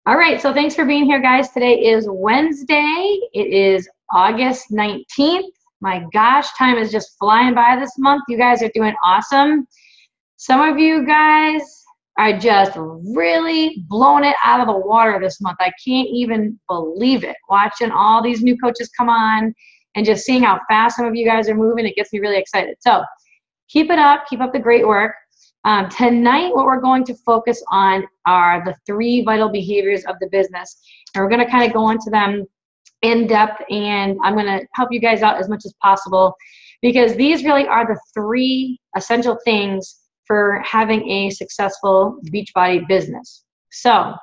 All right, so thanks for being here, guys. Today is Wednesday. It is August 19th. My gosh, time is just flying by this month. You guys are doing awesome. Some of you guys are just really blowing it out of the water this month. I can't even believe it. Watching all these new coaches come on and just seeing how fast some of you guys are moving, it gets me really excited. So keep it up. Keep up the great work. Tonight, what we're going to focus on are the 3 vital behaviors of the business. And we're going to kind of go into them in depth, and I'm going to help you guys out as much as possible because these really are the 3 essential things for having a successful Beachbody business. So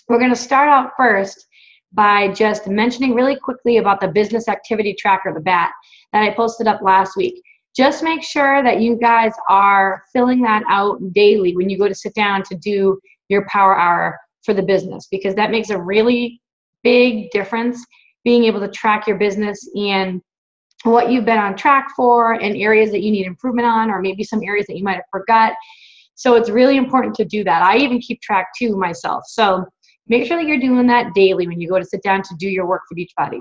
we're going to start out first by just mentioning really quickly about the business activity tracker, the BAT, that I posted up last week. Just make sure that you guys are filling that out daily when you go to sit down to do your power hour for the business, because that makes a really big difference, being able to track your business and what you've been on track for and areas that you need improvement on, or maybe some areas that you might have forgot. So it's really important to do that. I even keep track too myself. So make sure that you're doing that daily when you go to sit down to do your work for Beachbody.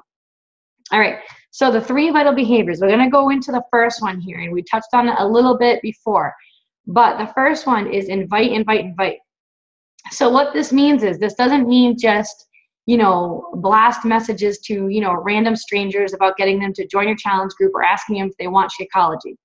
All right, so the 3 vital behaviors. We're going to go into the first one here, and we touched on it a little bit before. But the first one is invite, invite, invite. So what this means is, this doesn't mean just, blast messages to, random strangers about getting them to join your challenge group or asking them if they want Shakeology.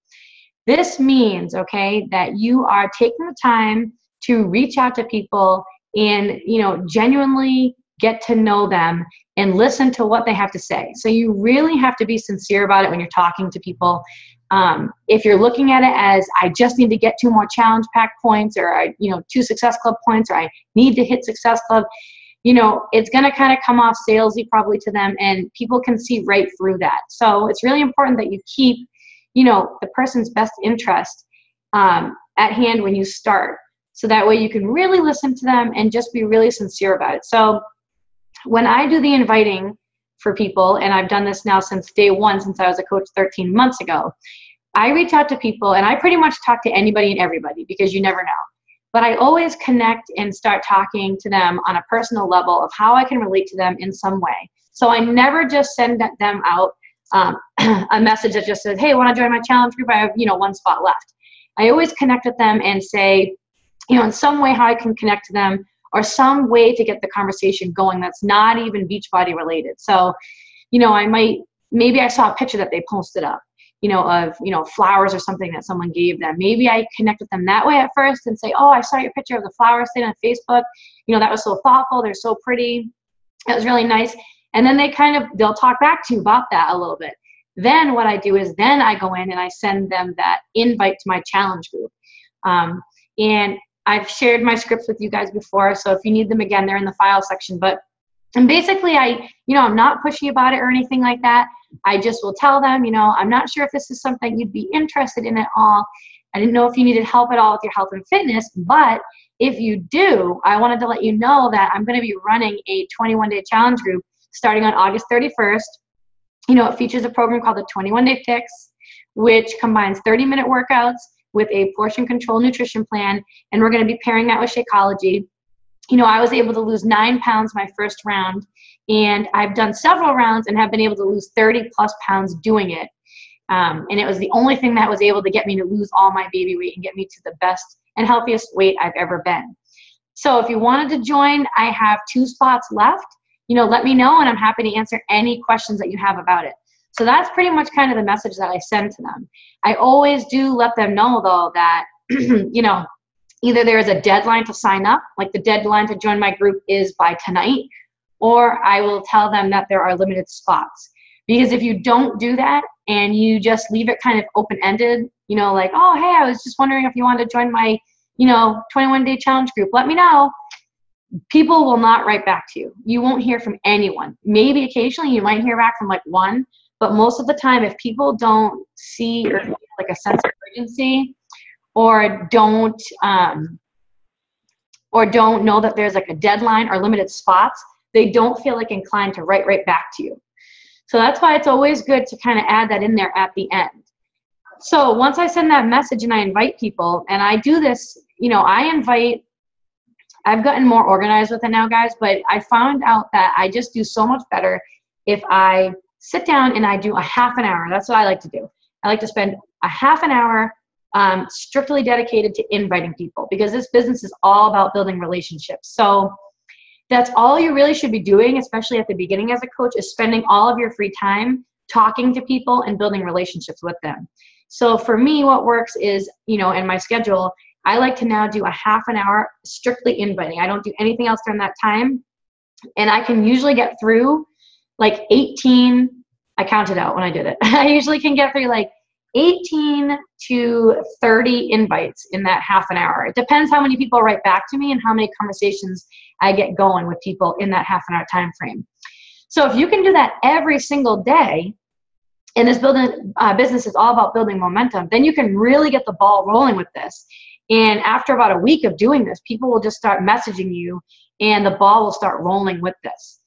This means, okay, that you are taking the time to reach out to people and, genuinely get to know them and listen to what they have to say. So you really have to be sincere about it when you're talking to people. If you're looking at it as, I just need to get 2 more challenge pack points, or 2 Success Club points, or I need to hit Success Club, it's going to kind of come off salesy probably to them, and people can see right through that. So it's really important that you keep, the person's best interest at hand when you start. So that way you can really listen to them and just be really sincere about it. So when I do the inviting for people, and I've done this now since day 1, since I was a coach 13 months ago, I reach out to people, and I pretty much talk to anybody and everybody, because you never know. But I always connect and start talking to them on a personal level of how I can relate to them in some way. So I never just send them out a message that just says, hey, want to join my challenge group? I have 1 spot left. I always connect with them and say, in some way how I can connect to them, or some way to get the conversation going that's not even Beachbody related. So, maybe I saw a picture that they posted up, of, flowers or something that someone gave them. Maybe I connect with them that way at first and say, oh, I saw your picture of the flowers thing on Facebook. That was so thoughtful. They're so pretty. It was really nice. And then they'll talk back to you about that a little bit. Then what I do is then I go in and I send them that invite to my challenge group. And I've shared my scripts with you guys before, so if you need them again, they're in the file section. And basically, I'm not pushy about it or anything like that. I just will tell them, I'm not sure if this is something you'd be interested in at all. I didn't know if you needed help at all with your health and fitness, but if you do, I wanted to let you know that I'm going to be running a 21-day challenge group starting on August 31st. It features a program called the 21-Day Fix, which combines 30-minute workouts with a portion control nutrition plan, and we're going to be pairing that with Shakeology. I was able to lose 9 pounds my first round, and I've done several rounds and have been able to lose 30+ pounds doing it. And it was the only thing that was able to get me to lose all my baby weight and get me to the best and healthiest weight I've ever been. So if you wanted to join, I have 2 spots left. Let me know, and I'm happy to answer any questions that you have about it. So that's pretty much kind of the message that I send to them. I always do let them know, though, that, either there is a deadline to sign up, like the deadline to join my group is by tonight, or I will tell them that there are limited spots. Because if you don't do that and you just leave it kind of open-ended, like, oh, hey, I was just wondering if you wanted to join my, 21-day challenge group, let me know. People will not write back to you. You won't hear from anyone. Maybe occasionally you might hear back from like 1, but most of the time, if people don't see or feel like a sense of urgency, or don't know that there's like a deadline or limited spots, they don't feel like inclined to write right back to you. So that's why it's always good to kind of add that in there at the end. So once I send that message and I invite people, and I do this, I invite I've gotten more organized with it now, guys, but I found out that I just do so much better if I sit down and I do a half an hour. That's what I like to do. I like to spend a half an hour strictly dedicated to inviting people, because this business is all about building relationships. So that's all you really should be doing, especially at the beginning as a coach, is spending all of your free time talking to people and building relationships with them. So for me, what works is, in my schedule, I like to now do a half an hour strictly inviting. I don't do anything else during that time. And I can usually get through like 18, I counted out when I did it. I usually can get through like 18 to 30 invites in that half an hour. It depends how many people write back to me and how many conversations I get going with people in that half an hour time frame. So if you can do that every single day, and this business is all about building momentum, then you can really get the ball rolling with this. And after about a week of doing this, people will just start messaging you and the ball will start rolling with this.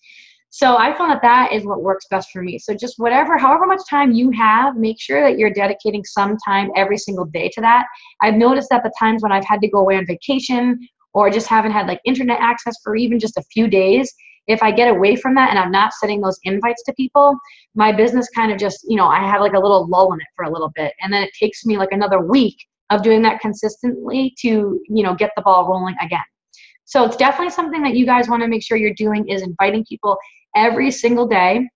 So I found that is what works best for me. So just however much time you have, make sure that you're dedicating some time every single day to that. I've noticed that the times when I've had to go away on vacation or just haven't had like internet access for even just a few days, if I get away from that and I'm not sending those invites to people, my business kind of just, I have like a little lull in it for a little bit. And then it takes me like another week of doing that consistently to, get the ball rolling again. So it's definitely something that you guys want to make sure you're doing, is inviting people every single day.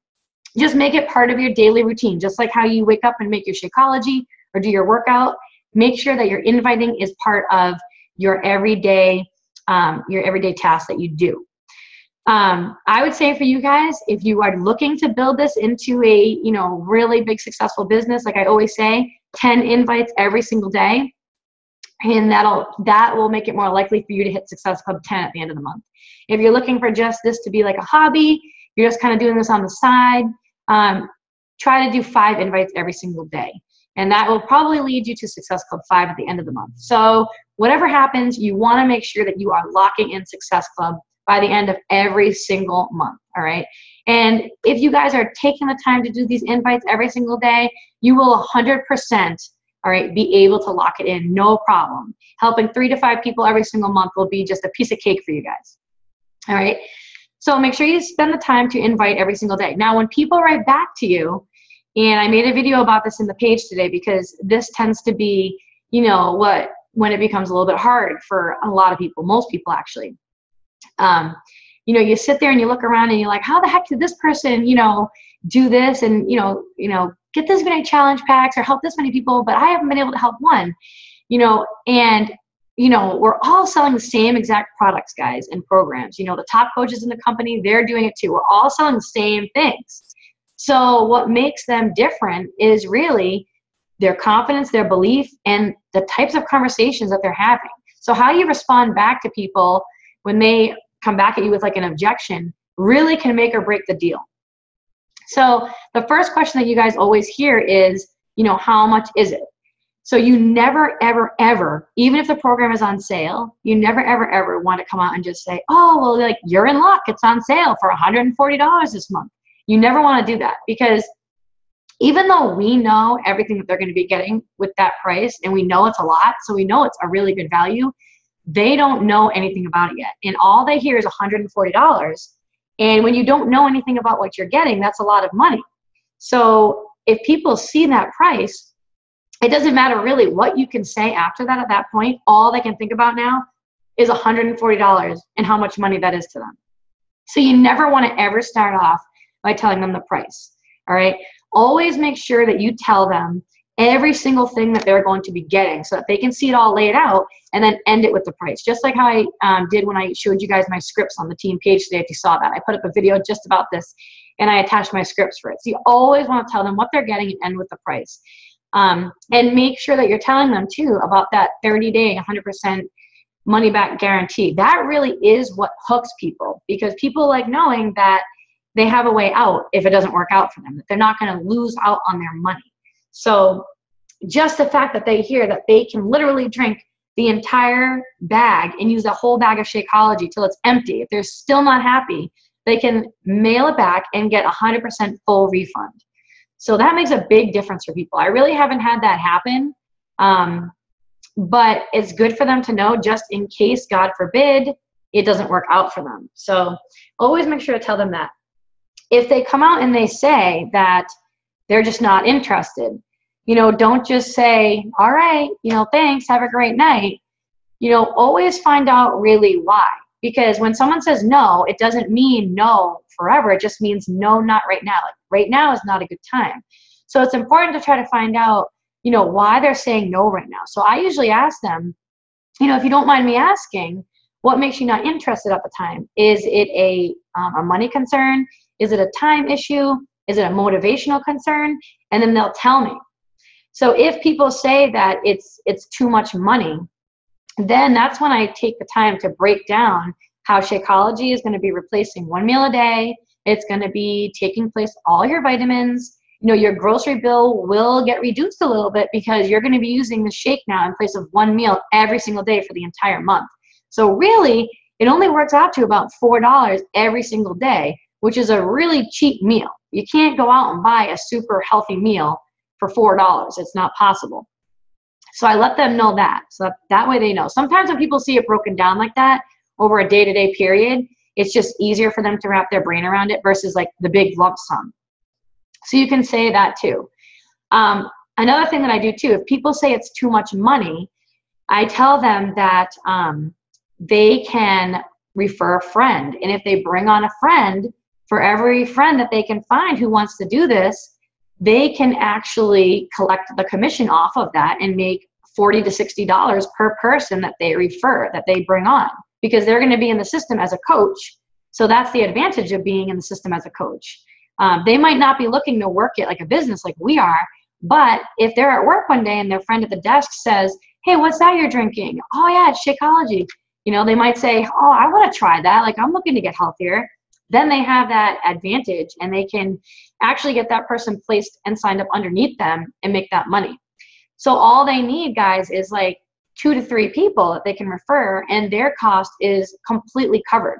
Just make it part of your daily routine, just like how you wake up and make your Shakeology or do your workout. Make sure that your inviting is part of your everyday task that you do. I would say for you guys, if you are looking to build this into a, really big successful business, like I always say, 10 invites every single day, and that will make it more likely for you to hit Success Club 10 at the end of the month. If you're looking for just this to be like a hobby, you're just kind of doing this on the side, try to do 5 invites every single day. And that will probably lead you to Success Club 5 at the end of the month. So whatever happens, you want to make sure that you are locking in Success Club by the end of every single month, all right? And if you guys are taking the time to do these invites every single day, you will 100%, all right, be able to lock it in, no problem. Helping 3 to 5 people every single month will be just a piece of cake for you guys, all right? So make sure you spend the time to invite every single day. Now, when people write back to you, and I made a video about this in the page today because this tends to be, when it becomes a little bit hard for a lot of people, most people actually. You sit there and you look around and you're like, how the heck did this person, do this and, get this many challenge packs or help this many people, but I haven't been able to help one, and, we're all selling the same exact products, guys, and programs. The top coaches in the company, they're doing it too. We're all selling the same things. So what makes them different is really their confidence, their belief, and the types of conversations that they're having. So how you respond back to people when they come back at you with like an objection really can make or break the deal. So the first question that you guys always hear is, how much is it? So you never, ever, ever, even if the program is on sale, you never, ever, ever want to come out and just say, oh, well, like you're in luck. It's on sale for $140 this month. You never want to do that, because even though we know everything that they're going to be getting with that price, and we know it's a lot, so we know it's a really good value, they don't know anything about it yet. And all they hear is $140. And when you don't know anything about what you're getting, that's a lot of money. So if people see that price, it doesn't matter really what you can say after that at that point. All they can think about now is $140 and how much money that is to them. So you never want to ever start off by telling them the price, all right? Always make sure that you tell them every single thing that they're going to be getting so that they can see it all laid out, and then end it with the price. Just like how I did when I showed you guys my scripts on the team page today. If you saw that, I put up a video just about this and I attached my scripts for it. So you always want to tell them what they're getting and end with the price. And make sure that you're telling them too about that 30-day, 100% money back guarantee. That really is what hooks people, because people like knowing that they have a way out if it doesn't work out for them, that they're not going to lose out on their money. So just the fact that they hear that they can literally drink the entire bag and use the whole bag of Shakeology till it's empty, if they're still not happy, they can mail it back and get 100% full refund. So that makes a big difference for people. I really haven't had that happen, but it's good for them to know, just in case, God forbid, it doesn't work out for them. So always make sure to tell them that. If they come out and they say that they're just not interested, don't just say, all right, thanks, have a great night. Always find out really why. Because when someone says no, it doesn't mean no forever. It just means no, not right now. Like right now is not a good time. So it's important to try to find out, why they're saying no right now. So I usually ask them, if you don't mind me asking, what makes you not interested at the time? Is it a money concern? Is it a time issue? Is it a motivational concern? And then they'll tell me. So if people say that it's too much money, then that's when I take the time to break down how Shakeology is going to be replacing 1 meal a day. It's going to be taking place all your vitamins. Your grocery bill will get reduced a little bit because you're going to be using the shake now in place of 1 meal every single day for the entire month. So really, it only works out to about $4 every single day, which is a really cheap meal. You can't go out and buy a super healthy meal for $4. It's not possible. So I let them know that. So that way they know. Sometimes when people see it broken down like that over a day-to-day period, it's just easier for them to wrap their brain around it versus like the big lump sum. So you can say that too. Another thing that I do too, if people say it's too much money, I tell them that they can refer a friend. And if they bring on a friend, for every friend that they can find who wants to do this, they can actually collect the commission off of that and make $40 to $60 per person that they refer, that they bring on, because they're going to be in the system as a coach. So that's the advantage of being in the system as a coach. They might not be looking to work it like a business like we are, but if they're at work one day and their friend at the desk says, hey, what's that you're drinking? Oh yeah, it's Shakeology. They might say, oh, I want to try that. Like, I'm looking to get healthier. Then they have that advantage and they can actually get that person placed and signed up underneath them and make that money. So all they need, guys, is like 2 to 3 people that they can refer, and their cost is completely covered.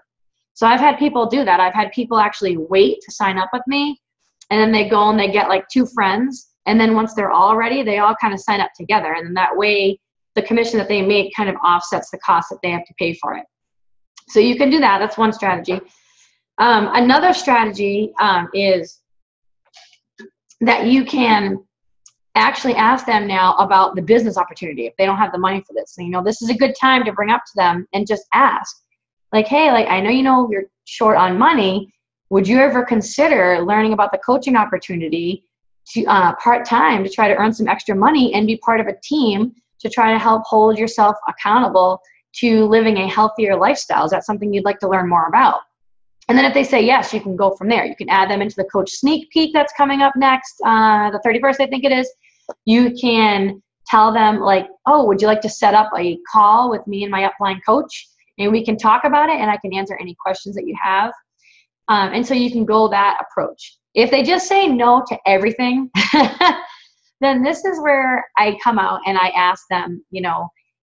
So I've had people do that. I've had people actually wait to sign up with me, and then they go and they get like 2 friends. And then once they're all ready, they all kind of sign up together. And then that way the commission that they make kind of offsets the cost that they have to pay for it. So you can do that. That's one strategy. Another strategy is that you can actually ask them now about the business opportunity if they don't have the money for this. So, this is a good time to bring up to them and just ask, like, hey, like, I know you're short on money. Would you ever consider learning about the coaching opportunity to part-time to try to earn some extra money and be part of a team to try to help hold yourself accountable to living a healthier lifestyle? Is that something you'd like to learn more about? And then if they say yes, you can go from there. You can add them into the coach sneak peek that's coming up next, the 31st, I think it is. You can tell them like, oh, would you like to set up a call with me and my upline coach? And we can talk about it and I can answer any questions that you have. And so you can go that approach. If they just say no to everything, then this is where I come out and I ask them,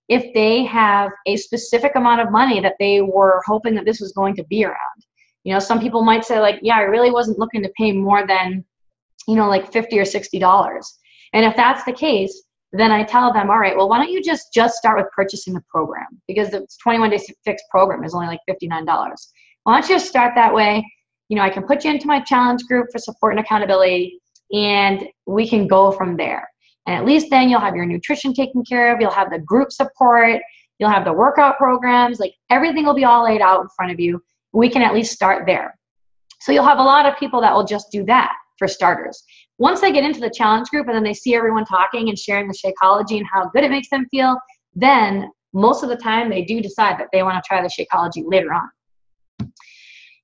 if they have a specific amount of money that they were hoping that this was going to be around. Some people might say like, yeah, I really wasn't looking to pay more than, like $50 or $60. And if that's the case, then I tell them, all right, well, why don't you just start with purchasing the program? Because the 21 Day Fix program is only like $59. Why don't you just start that way? I can put you into my challenge group for support and accountability, and we can go from there. And at least then you'll have your nutrition taken care of. You'll have the group support. You'll have the workout programs. Like, everything will be all laid out in front of you. We can at least start there. So you'll have a lot of people that will just do that for starters. Once they get into the challenge group and then they see everyone talking and sharing the Shakeology and how good it makes them feel, then most of the time they do decide that they want to try the Shakeology later on.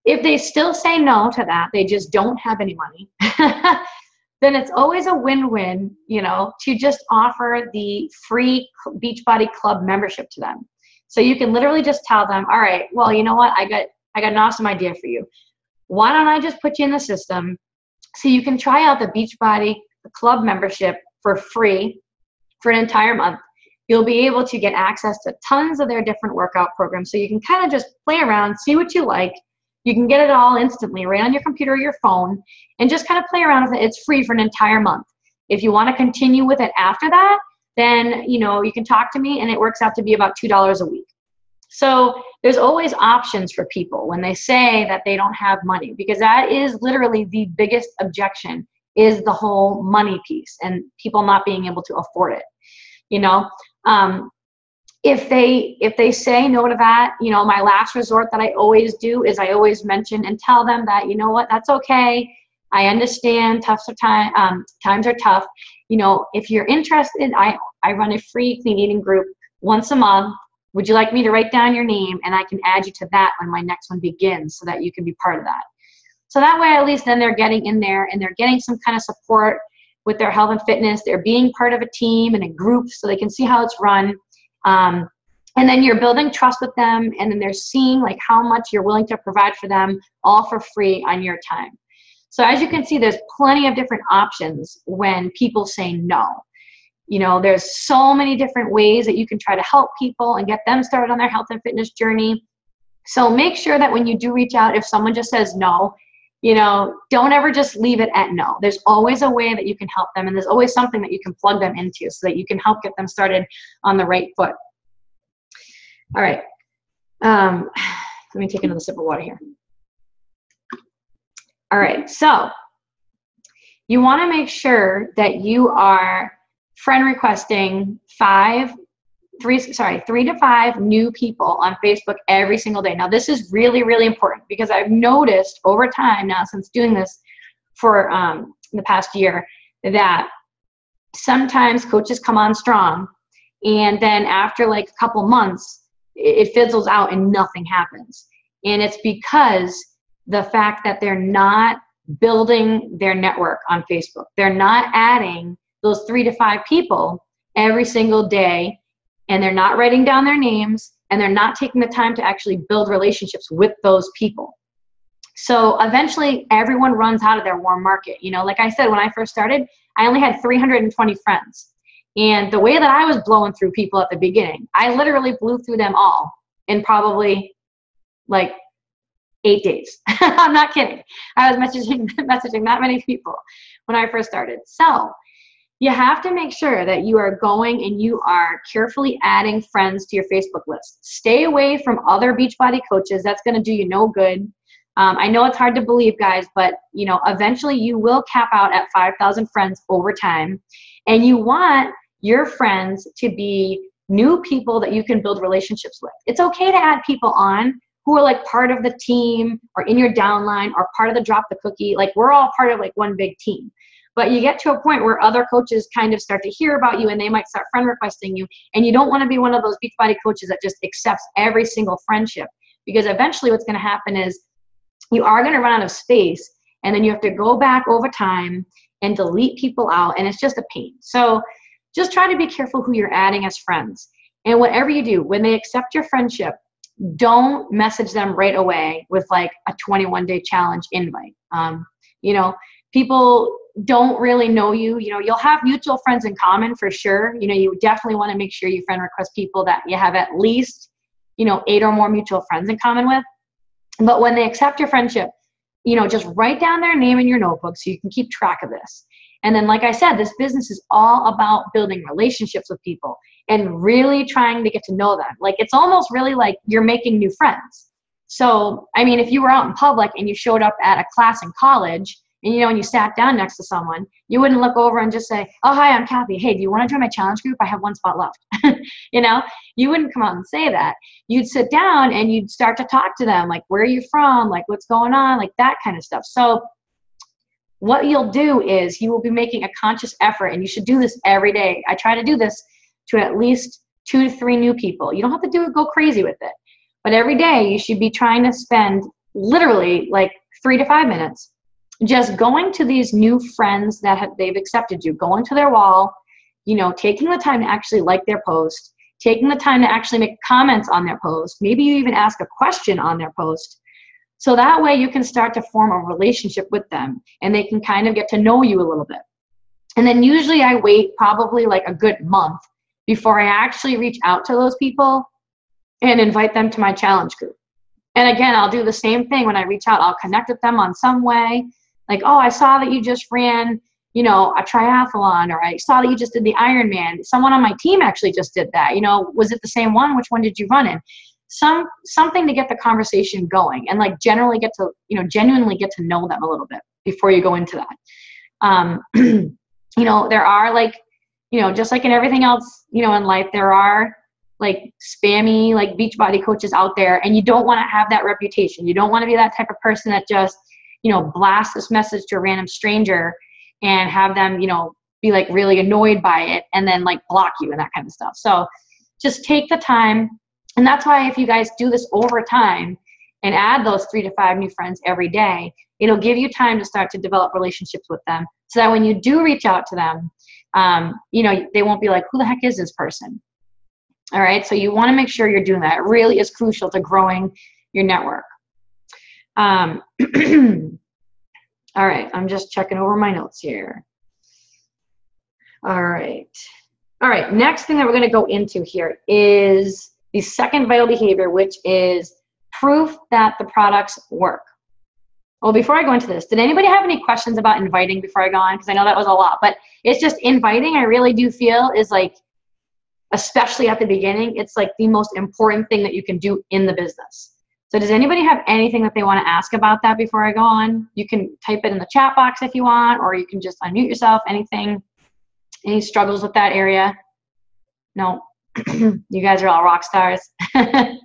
If they still say no to that, they just don't have any money, then it's always a win-win, to just offer the free Beachbody Club membership to them. So you can literally just tell them, all right, well, you know what? I got an awesome idea for you. Why don't I just put you in the system so you can try out the Beachbody Club membership for free for an entire month. You'll be able to get access to tons of their different workout programs. So you can kind of just play around, see what you like. You can get it all instantly right on your computer or your phone and just kind of play around with it. It's free for an entire month. If you want to continue with it after that, then, you can talk to me and it works out to be about $2 a week. So there's always options for people when they say that they don't have money, because that is literally the biggest objection, is the whole money piece and people not being able to afford it. You know, if they say no to that, you know, my last resort that I always do is I always mention and tell them that, you know what, that's okay. I understand times are tough. You know, if you're interested, I run a free clean eating group once a month. Would you like me to write down your name and I can add you to that when my next one begins, so that you can be part of that? So that way, at least then they're getting in there and they're getting some kind of support with their health and fitness. They're being part of a team and a group so they can see how it's run. And then you're building trust with them, and then they're seeing like how much you're willing to provide for them, all for free on your time. So as you can see, there's plenty of different options when people say no. You know, there's so many different ways that you can try to help people and get them started on their health and fitness journey. So make sure that when you do reach out, if someone just says no, you know, don't ever just leave it at no. There's always a way that you can help them, and there's always something that you can plug them into so that you can help get them started on the right foot. All right. Let me take another sip of water here. All right. So you want to make sure that you are friend requesting 3 to 5 new people on Facebook every single day. Now, this is really, really important, because I've noticed over time now, since doing this for the past year, that sometimes coaches come on strong, and then after like a couple months, it fizzles out and nothing happens. And it's because the fact that they're not building their network on Facebook. They're not adding those 3 to 5 people every single day, and they're not writing down their names, and they're not taking the time to actually build relationships with those people. So eventually everyone runs out of their warm market. You know, like I said, when I first started, I only had 320 friends. And the way that I was blowing through people at the beginning, I literally blew through them all in probably like 8 days. I'm not kidding. I was messaging that many people when I first started. So you have to make sure that you are going and you are carefully adding friends to your Facebook list. Stay away from other Beachbody coaches. That's going to do you no good. I know it's hard to believe, guys, but you know, eventually you will cap out at 5,000 friends over time. And you want your friends to be new people that you can build relationships with. It's okay to add people on who are like part of the team or in your downline or part of the Drop the Cookie. Like, we're all part of like one big team. But you get to a point where other coaches kind of start to hear about you, and they might start friend requesting you. And you don't want to be one of those Beachbody coaches that just accepts every single friendship, because eventually what's going to happen is you are going to run out of space, and then you have to go back over time and delete people out, and it's just a pain. So just try to be careful who you're adding as friends. And whatever you do, when they accept your friendship, don't message them right away with like a 21-day challenge invite. You know, people don't really know you. You know, you'll have mutual friends in common for sure. You know, you definitely want to make sure you friend request people that you have at least, you know, 8 or more mutual friends in common with. But when they accept your friendship, you know, just write down their name in your notebook so you can keep track of this. And then, like I said, this business is all about building relationships with people and really trying to get to know them. Like, it's almost really like you're making new friends. So, I mean, if you were out in public and you showed up at a class in college and, you know, and you sat down next to someone, you wouldn't look over and just say, "Oh, hi, I'm Kathy. Hey, do you want to join my challenge group? I have 1 spot left." You know, you wouldn't come out and say that. You'd sit down and you'd start to talk to them, like, where are you from? Like, what's going on? Like, that kind of stuff. So what you'll do is you will be making a conscious effort, and you should do this every day. I try to do this to at least 2 to 3 new people. You don't have to go crazy with it. But every day you should be trying to spend literally like 3 to 5 minutes just going to these new friends that they've accepted you, going to their wall, you know, taking the time to actually like their post, taking the time to actually make comments on their post. Maybe you even ask a question on their post. So that way you can start to form a relationship with them, and they can kind of get to know you a little bit. And then usually I wait probably like a good month before I actually reach out to those people and invite them to my challenge group. And again, I'll do the same thing when I reach out. I'll connect with them on some way. Like, "Oh, I saw that you just ran, you know, a triathlon," or "I saw that you just did the Ironman. Someone on my team actually just did that. You know, was it the same one? Which one did you run in?" something to get the conversation going, and like genuinely get to know them a little bit before you go into that. There are like, just like in everything else, in life, there are like spammy, like Beachbody coaches out there, and you don't want to have that reputation. You don't want to be that type of person that just, blast this message to a random stranger and have them, be like really annoyed by it and then like block you and that kind of stuff. So just take the time. And that's why if you guys do this over time and add those 3 to 5 new friends every day, it'll give you time to start to develop relationships with them, so that when you do reach out to them, they won't be like, who the heck is this person? All right. So you want to make sure you're doing that. It really is crucial to growing your network. All right. I'm just checking over my notes here. All right. Next thing that we're going to go into here is the second vital behavior, which is proof that the products work. Well, before I go into this, did anybody have any questions about inviting before I go on? Because I know that was a lot, but it's just inviting, I really do feel is like, especially at the beginning, it's like the most important thing that you can do in the business. So does anybody have anything that they want to ask about that before I go on? You can type it in the chat box if you want, or you can just unmute yourself. Anything, any struggles with that area? No, you guys are all rock stars. All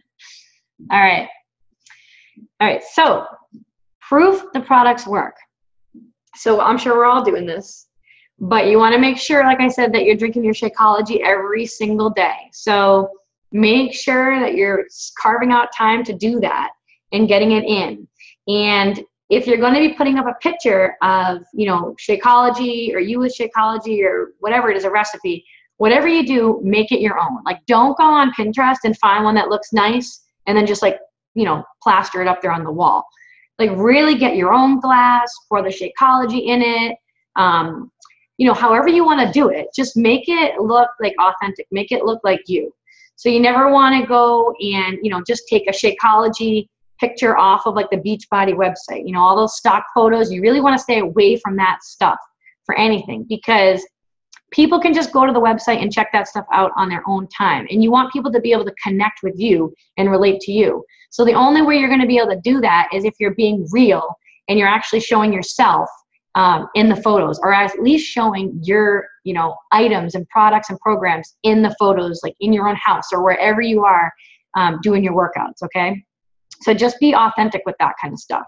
right. So proof the products work. So I'm sure we're all doing this, but you want to make sure, like I said, that you're drinking your Shakeology every single day. So make sure that you're carving out time to do that and getting it in. And if you're going to be putting up a picture of, Shakeology, or you with Shakeology, or whatever it is, a recipe, whatever you do, make it your own. Like, don't go on Pinterest and find one that looks nice and then just like, plaster it up there on the wall. Like, really get your own glass, pour the Shakeology in it. However you want to do it, just make it look like authentic, make it look like you. So you never want to go and, just take a Shakeology picture off of like the Beachbody website, all those stock photos. You really want to stay away from that stuff for anything, because people can just go to the website and check that stuff out on their own time. And you want people to be able to connect with you and relate to you. So the only way you're going to be able to do that is if you're being real and you're actually showing yourself in the photos, or at least showing your, items and products and programs in the photos, like in your own house or wherever you are doing your workouts. Okay. So just be authentic with that kind of stuff.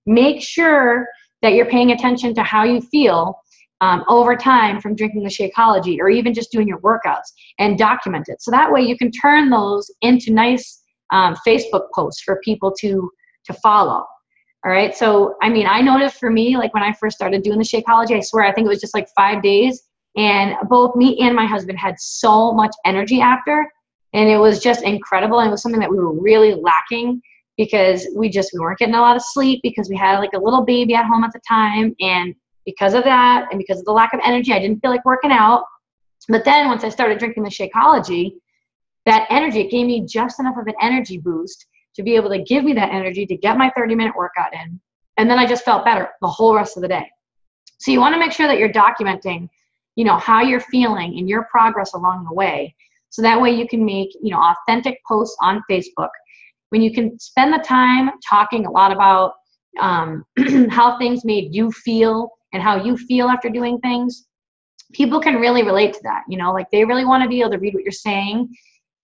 Make sure that you're paying attention to how you feel over time from drinking the Shakeology, or even just doing your workouts, and document it. So that way you can turn those into nice Facebook posts for people to follow. All right. So, I noticed for me, like when I first started doing the Shakeology, I swear, I think it was just like 5 days, and both me and my husband had so much energy after, and it was just incredible. And it was something that we were really lacking, because we weren't getting a lot of sleep, because we had like a little baby at home at the time. And because of that, and because of the lack of energy, I didn't feel like working out. But then once I started drinking the Shakeology, that energy, it gave me just enough of an energy boost to be able to give me that energy to get my 30-minute workout in. And then I just felt better the whole rest of the day. So you want to make sure that you're documenting, how you're feeling and your progress along the way. So that way you can make, authentic posts on Facebook. When you can spend the time talking a lot about how things made you feel and how you feel after doing things, people can really relate to that. Like they really want to be able to read what you're saying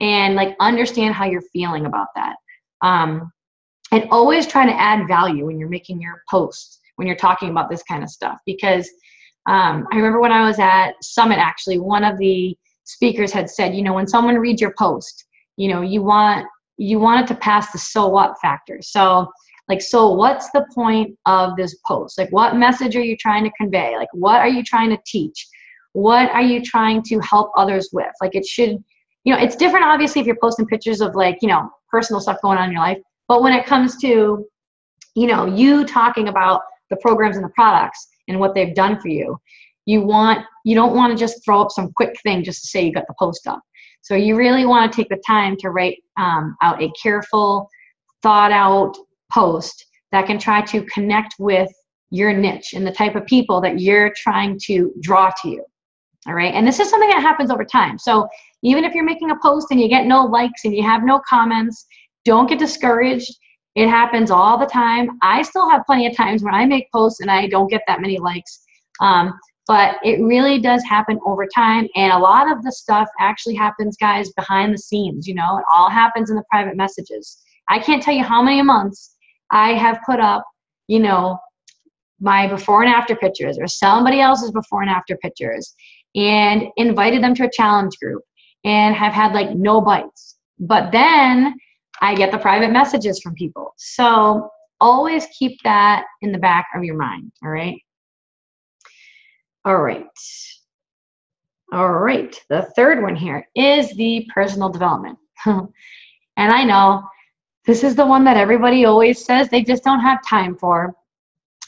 and like understand how you're feeling about that. And always try to add value when you're making your posts, when you're talking about this kind of stuff. Because I remember when I was at Summit, actually, one of the speakers had said, when someone reads your post, you want it to pass the so what factor. So like, so what's the point of this post? Like, what message are you trying to convey? Like, what are you trying to teach? What are you trying to help others with? Like, it should, it's different, obviously, if you're posting pictures of like, personal stuff going on in your life. But when it comes to, you talking about the programs and the products and what they've done for you, you don't want to just throw up some quick thing just to say you got the post up. So you really want to take the time to write out a careful, thought out post that can try to connect with your niche and the type of people that you're trying to draw to you. All right. And this is something that happens over time. So Even if you're making a post and you get no likes and you have no comments, don't get discouraged. It happens all the time. I still have plenty of times when I make posts and I don't get that many likes. But it really does happen over time. And a lot of the stuff actually happens, guys, behind the scenes. You know, it all happens in the private messages. I can't tell you how many months I have put up, you know, my before and after pictures or somebody else's before and after pictures and invited them to a challenge group and have had like no bites. But then I get the private messages from people. So always keep that in the back of your mind, all right? All right. All right. The third one here is the personal development. And I know this is the one that everybody always says they just don't have time for,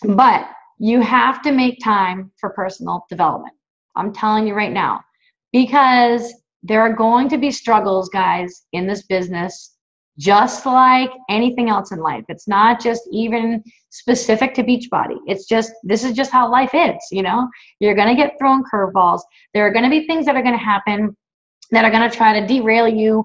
but you have to make time for personal development. I'm telling you right now, because there are going to be struggles, guys, in this business, just like anything else in life. It's not just even specific to Beachbody. It's just, this is just how life is, you know? You're going to get thrown curveballs. There are going to be things that are going to happen that are going to try to derail you.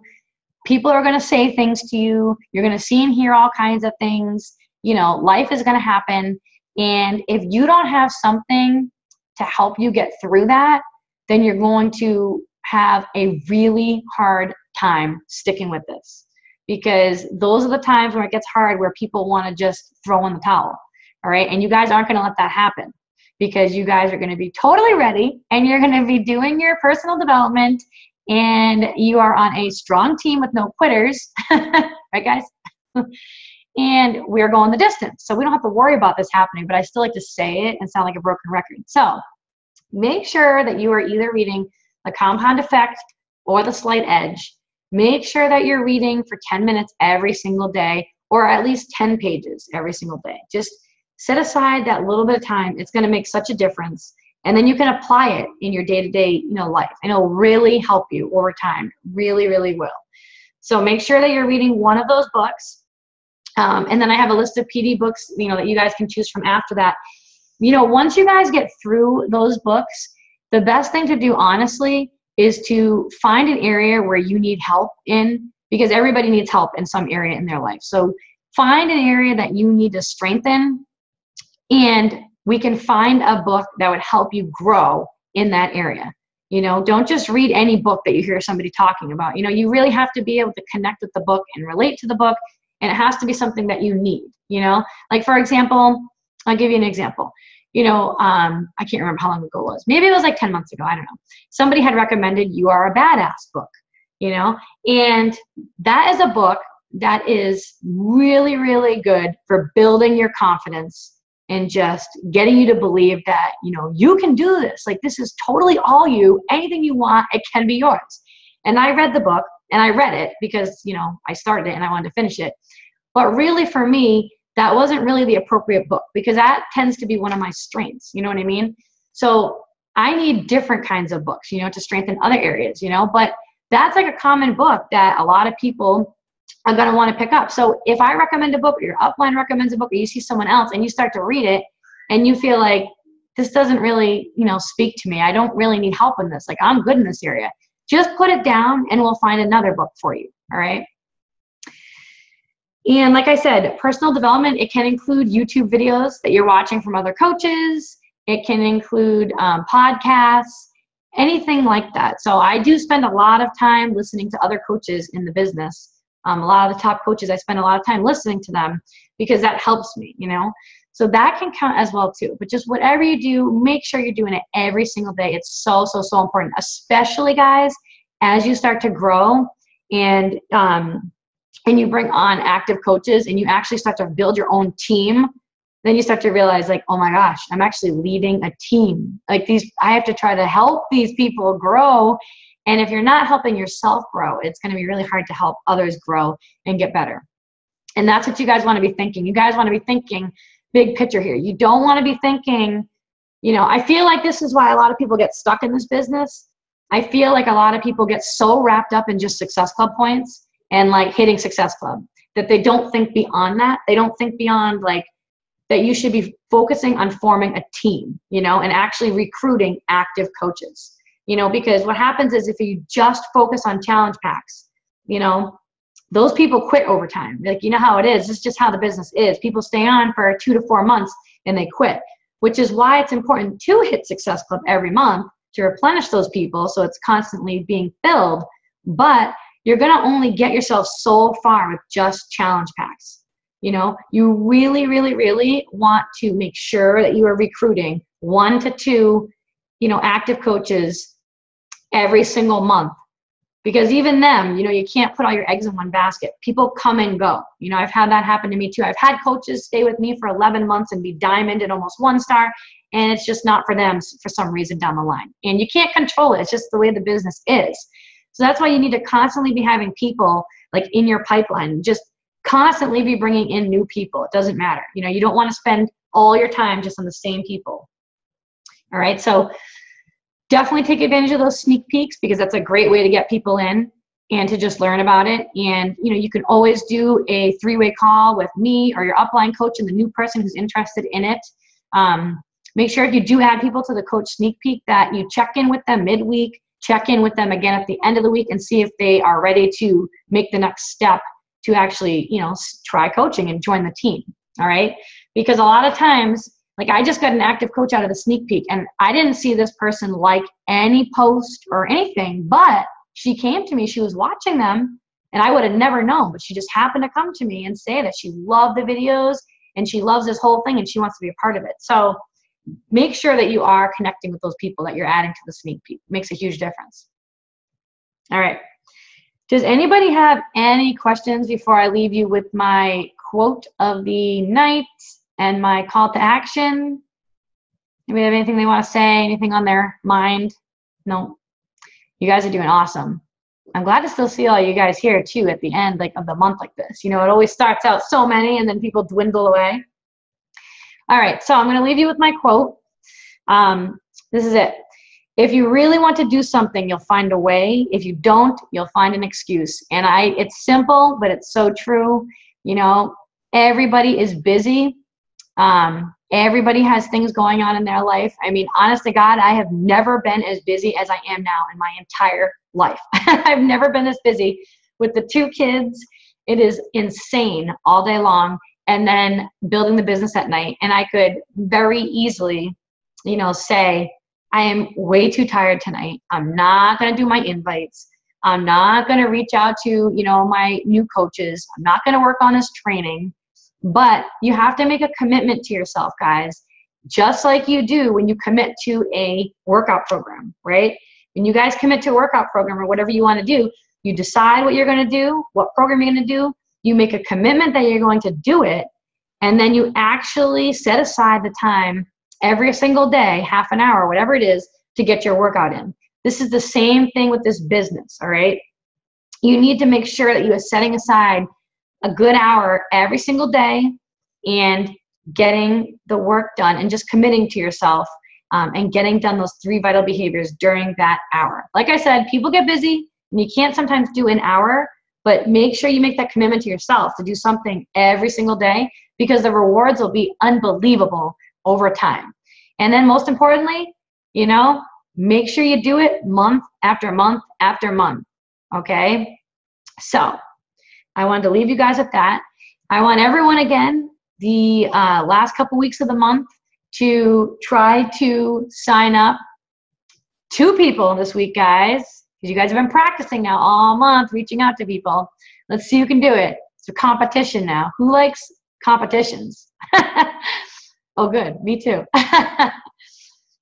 People are going to say things to you. You're going to see and hear all kinds of things. You know, life is going to happen. And if you don't have something to help you get through that, then you're going to have a really hard time sticking with this. Because those are the times where it gets hard, where people want to just throw in the towel, all right? And you guys aren't going to let that happen, because you guys are going to be totally ready and you're going to be doing your personal development and you are on a strong team with no quitters, right guys? And we're going the distance. So we don't have to worry about this happening, but I still like to say it and sound like a broken record. So make sure that you are either reading The Compound Effect or The Slight Edge. Make sure that you're reading for 10 minutes every single day, or at least 10 pages every single day. Just set aside that little bit of time. It's going to make such a difference. And then you can apply it in your day-to-day, you know, life. And it'll really help you over time. Really, really will. So make sure that you're reading one of those books. And then I have a list of PD books, you know, that you guys can choose from after that. You know, once you guys get through those books, the best thing to do, honestly, is to find an area where you need help in, because everybody needs help in some area in their life. So find an area that you need to strengthen, and we can find a book that would help you grow in that area. You know, don't just read any book that you hear somebody talking about. You know, you really have to be able to connect with the book and relate to the book, and it has to be something that you need, you know? Like, for example, I'll give you an example. You know, I can't remember how long ago it was. Maybe it was like 10 months ago. I don't know. Somebody had recommended You Are a Badass book, you know, and that is a book that is really, really good for building your confidence and just getting you to believe that, you know, you can do this. Like, this is totally all you. Anything you want, it can be yours. And I read the book, and I read it because, you know, I started it and I wanted to finish it. But really, for me, that wasn't really the appropriate book, because that tends to be one of my strengths. You know what I mean? So I need different kinds of books, you know, to strengthen other areas, you know, but that's like a common book that a lot of people are going to want to pick up. So if I recommend a book, or your upline recommends a book, or you see someone else and you start to read it and you feel like this doesn't really, you know, speak to me. I don't really need help in this. Like, I'm good in this area. Just put it down and we'll find another book for you. All right. And like I said, personal development, it can include YouTube videos that you're watching from other coaches. It can include podcasts, anything like that. So I do spend a lot of time listening to other coaches in the business. A lot of the top coaches, I spend a lot of time listening to them because that helps me, you know. So that can count as well too. But just whatever you do, make sure you're doing it every single day. It's so, so, so important, especially, guys, as you start to grow and you bring on active coaches and you actually start to build your own team. Then you start to realize, like, oh my gosh, I'm actually leading a team. Like, I have to try to help these people grow. And if you're not helping yourself grow, it's going to be really hard to help others grow and get better. And that's what you guys want to be thinking. You guys want to be thinking big picture here. You don't want to be thinking, you know, I feel like this is why a lot of people get stuck in this business. I feel like a lot of people get so wrapped up in just Success Club points and like hitting Success Club that they don't think beyond that. They don't think beyond, like, that you should be focusing on forming a team, you know, and actually recruiting active coaches. because what happens is if you just focus on challenge packs, those people quit over time. Like, you know how it is. It's just how the business is. People stay on for 2 to 4 months and they quit, which is why it's important to hit Success Club every month to replenish those people so it's constantly being filled. But you're going to only get yourself so far with just challenge packs. You really, really, really want to make sure that you are recruiting 1 to 2, active coaches every single month. Because even them, you can't put all your eggs in one basket. People come and go. I've had that happen to me too. I've had coaches stay with me for 11 months and be diamond and almost 1-star, and it's just not for them for some reason down the line. And you can't control it. It's just the way the business is. So that's why you need to constantly be having people like in your pipeline. Just constantly be bringing in new people. It doesn't matter. You don't want to spend all your time just on the same people. All right. So definitely take advantage of those sneak peeks, because that's a great way to get people in and to just learn about it. And, you can always do a 3-way call with me or your upline coach and the new person who's interested in it. Make sure if you do add people to the coach sneak peek that you check in with them midweek, check in with them again at the end of the week and see if they are ready to make the next step to actually, try coaching and join the team. All right. Because a lot of times, like, I just got an active coach out of the sneak peek and I didn't see this person like any post or anything, but she came to me, she was watching them, and I would have never known, but she just happened to come to me and say that she loved the videos and she loves this whole thing and she wants to be a part of it. So make sure that you are connecting with those people that you're adding to the sneak peek. It makes a huge difference. All right. Does anybody have any questions before I leave you with my quote of the night and my call to action? Anybody have anything they want to say? Anything on their mind? No? You guys are doing awesome. I'm glad to still see all you guys here too at the end of the month like this. It always starts out so many and then people dwindle away. All right, so I'm going to leave you with my quote. This is it. If you really want to do something, you'll find a way. If you don't, you'll find an excuse. And it's simple, but it's so true. Everybody is busy. Everybody has things going on in their life. I mean, honest to God, I have never been as busy as I am now in my entire life. I've never been this busy with the 2 kids. It is insane all day long. And then building the business at night. And I could very easily, say, I am way too tired tonight. I'm not going to do my invites. I'm not going to reach out to, my new coaches. I'm not going to work on this training. But you have to make a commitment to yourself, guys, just like you do when you commit to a workout program, right? When you guys commit to a workout program or whatever you want to do, you decide what you're going to do, what program you're going to do. You make a commitment that you're going to do it, and then you actually set aside the time every single day, half an hour, whatever it is, to get your workout in. This is the same thing with this business, all right? You need to make sure that you are setting aside a good hour every single day and getting the work done and just committing to yourself and getting done those 3 vital behaviors during that hour. Like I said, people get busy and you can't sometimes do an hour, but make sure you make that commitment to yourself to do something every single day, because the rewards will be unbelievable over time. And then most importantly, make sure you do it month after month after month, okay? So I wanted to leave you guys with that. I want everyone, again, the last couple weeks of the month to try to sign up 2 people this week, guys, because you guys have been practicing now all month, reaching out to people. Let's see who can do it. It's a competition now. Who likes competitions? Oh, good. Me too.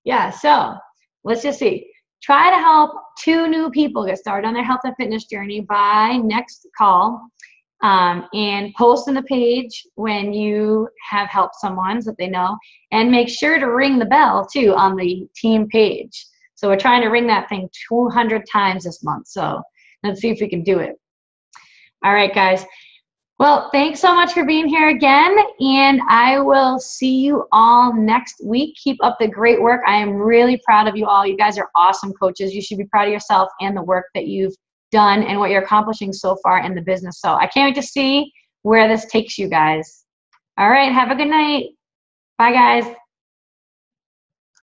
Yeah, so let's just see. Try to help 2 new people get started on their health and fitness journey by next call. And post on the page when you have helped someone so that they know. And make sure to ring the bell, too, on the team page. So we're trying to ring that thing 200 times this month. So let's see if we can do it. All right, guys. Well, thanks so much for being here again. And I will see you all next week. Keep up the great work. I am really proud of you all. You guys are awesome coaches. You should be proud of yourself and the work that you've done and what you're accomplishing so far in the business. So I can't wait to see where this takes you guys. All right. Have a good night. Bye, guys.